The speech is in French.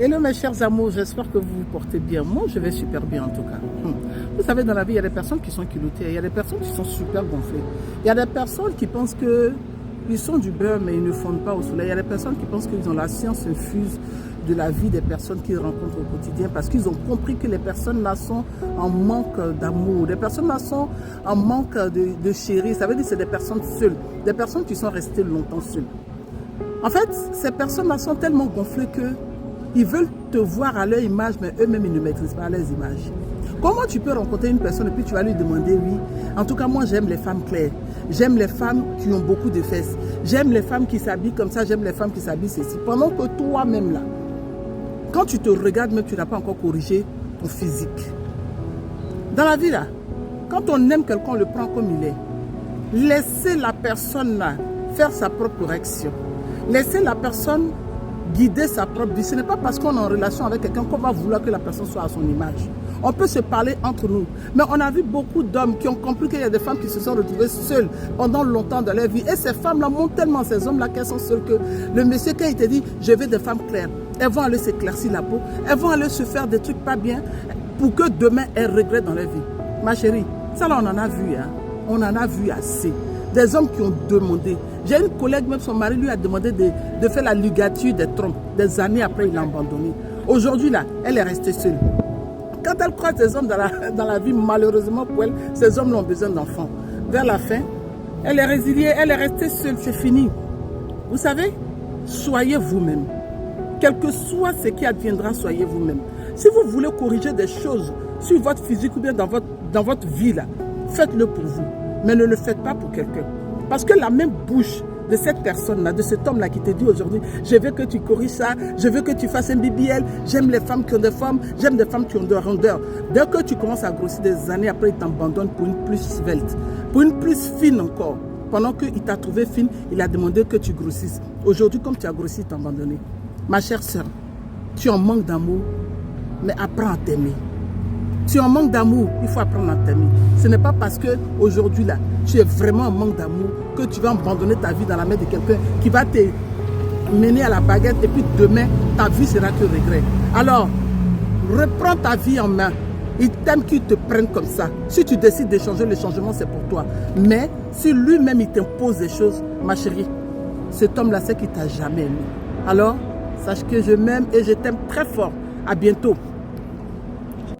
Hello mes chers amours, j'espère que vous vous portez bien. Moi, je vais super bien en tout cas. Vous savez, dans la vie, il y a des personnes qui sont culottées, il y a des personnes qui sont super gonflées. Il y a des personnes qui pensent qu'ils sont du beurre, mais ils ne fondent pas au soleil. Il y a des personnes qui pensent qu'ils ont la science infuse de la vie des personnes qu'ils rencontrent au quotidien parce qu'ils ont compris que les personnes là sont en manque d'amour. Les personnes là sont en manque de chérir. Ça veut dire que c'est des personnes seules, des personnes qui sont restées longtemps seules. En fait, ces personnes-là sont tellement gonflées qu'ils veulent te voir à leur image, mais eux-mêmes, ils ne maîtrisent pas leurs images. Comment tu peux rencontrer une personne et puis tu vas lui demander, oui, en tout cas, moi, j'aime les femmes claires. J'aime les femmes qui ont beaucoup de fesses. J'aime les femmes qui s'habillent comme ça. J'aime les femmes qui s'habillent ceci. Pendant que toi-même, là, quand tu te regardes, même tu n'as pas encore corrigé ton physique. Dans la vie, là, quand on aime quelqu'un, on le prend comme il est. Laissez la personne, là, faire sa propre correction. Laissez la personne guider sa propre vie. Ce n'est pas parce qu'on est en relation avec quelqu'un qu'on va vouloir que la personne soit à son image. On peut se parler entre nous. Mais on a vu beaucoup d'hommes qui ont compris qu'il y a des femmes qui se sont retrouvées seules pendant longtemps dans leur vie. Et ces femmes-là montrent tellement ces hommes-là qu'elles sont seules que le monsieur, quand il te dit « je veux des femmes claires », elles vont aller s'éclaircir la peau. Elles vont aller se faire des trucs pas bien pour que demain, elles regrettent dans leur vie. Ma chérie, ça là, on en a vu. Hein? On en a vu assez. Des hommes qui ont demandé. J'ai une collègue, même son mari lui a demandé de faire la ligature des trompes. Des années après, il l'a abandonné. Aujourd'hui, là, elle est restée seule. Quand elle croise des hommes dans la vie, malheureusement pour elle, ces hommes ont besoin d'enfants. Vers la fin, elle est résiliée, elle est restée seule, c'est fini. Vous savez, soyez vous-même. Quel que soit ce qui adviendra, soyez vous-même. Si vous voulez corriger des choses sur votre physique ou bien dans votre vie, là, faites-le pour vous. Mais ne le faites pas pour quelqu'un. Parce que la même bouche de cette personne-là, de cet homme-là qui te dit aujourd'hui, je veux que tu corriges ça, je veux que tu fasses un BBL, j'aime les femmes qui ont des formes, j'aime des femmes qui ont de rondeur. Dès que tu commences à grossir des années après, il t'abandonne pour une plus svelte, pour une plus fine encore. Pendant qu'il t'a trouvé fine, il a demandé que tu grossisses. Aujourd'hui, comme tu as grossi, il t'a abandonné. Ma chère sœur, tu en manques d'amour, mais apprends à t'aimer. Tu es en manque d'amour, il faut apprendre à t'aimer. Ce n'est pas parce qu'aujourd'hui, là, tu es vraiment en manque d'amour que tu vas abandonner ta vie dans la main de quelqu'un qui va te mener à la baguette et puis demain, ta vie sera que regret. Alors, reprends ta vie en main. Il t'aime qu'ils te prennent comme ça. Si tu décides de changer, le changement, c'est pour toi. Mais si lui-même, il t'impose des choses, ma chérie, cet homme-là, c'est qu'il ne t'a jamais aimé. Alors, sache que je m'aime et je t'aime très fort. À bientôt.